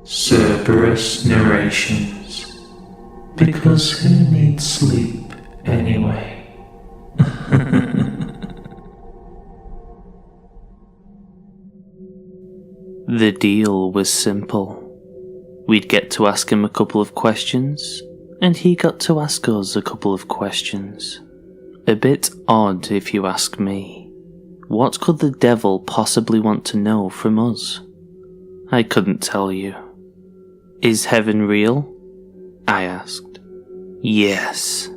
Cerberus narrations. Because who needs sleep anyway? The deal was simple. We'd get to ask him a couple of questions, and he got to ask us a couple of questions. A bit odd if you ask me. What could the devil possibly want to know from us? I couldn't tell you. Is heaven real? I asked. Yes,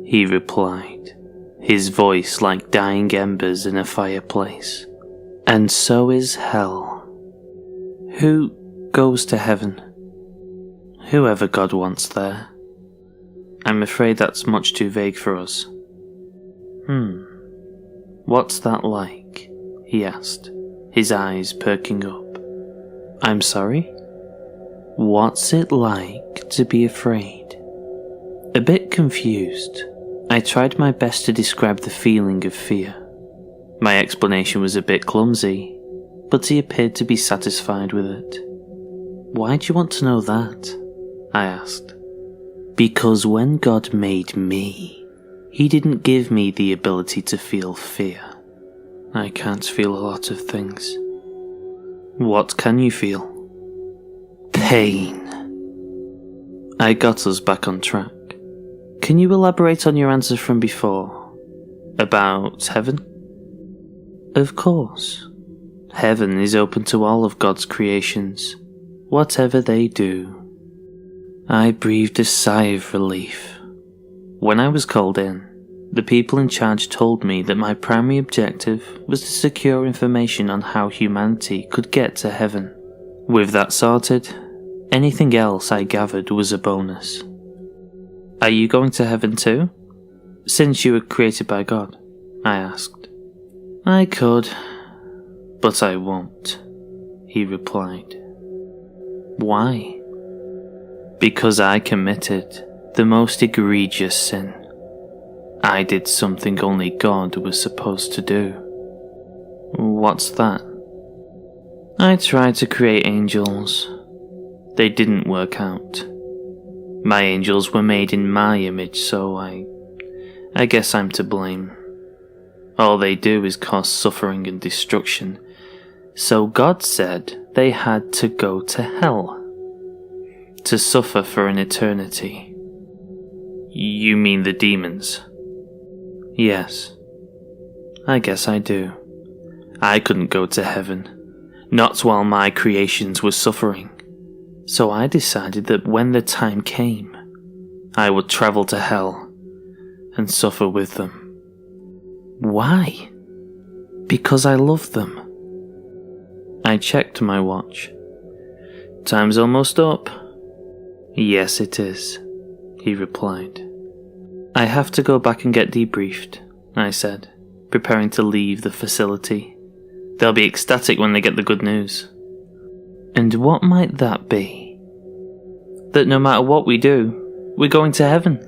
he replied, his voice like dying embers in a fireplace. And so is hell. Who goes to heaven? Whoever God wants there. I'm afraid that's much too vague for us. What's that like? He asked, his eyes perking up. I'm sorry? What's it like to be afraid? A bit confused, I tried my best to describe the feeling of fear. My explanation was a bit clumsy, but he appeared to be satisfied with it. Why do you want to know that? I asked. Because when God made me, he didn't give me the ability to feel fear. I can't feel a lot of things. What can you feel? Pain. I got us back on track. Can you elaborate on your answer from before? About heaven? Of course. Heaven is open to all of God's creations, whatever they do. I breathed a sigh of relief. When I was called in, the people in charge told me that my primary objective was to secure information on how humanity could get to heaven. With that sorted, anything else I gathered was a bonus. Are you going to heaven too? Since you were created by God, I asked. I could, but I won't, he replied. Why? Because I committed the most egregious sin. I did something only God was supposed to do. What's that? I tried to create angels. They didn't work out. My angels were made in my image, so I guess I'm to blame. All they do is cause suffering and destruction, so God said they had to go to hell, to suffer for an eternity. You mean the demons? Yes, I guess I do. I couldn't go to heaven, not while my creations were suffering, so I decided that when the time came, I would travel to hell and suffer with them. Why? Because I love them. I checked my watch. Time's almost up. Yes, it is, he replied. I have to go back and get debriefed, I said, preparing to leave the facility. They'll be ecstatic when they get the good news. And what might that be? That no matter what we do, we're going to heaven.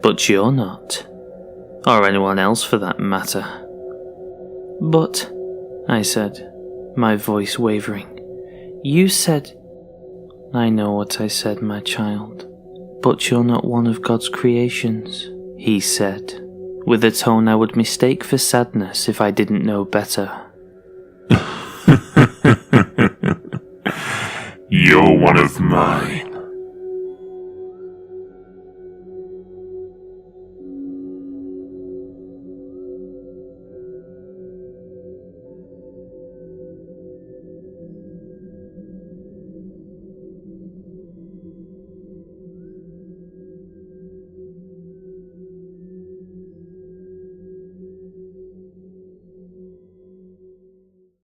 But you're not. Or anyone else for that matter. But, I said, my voice wavering, you said... I know what I said, my child, but you're not one of God's creations, he said, with a tone I would mistake for sadness if I didn't know better. You're one of mine.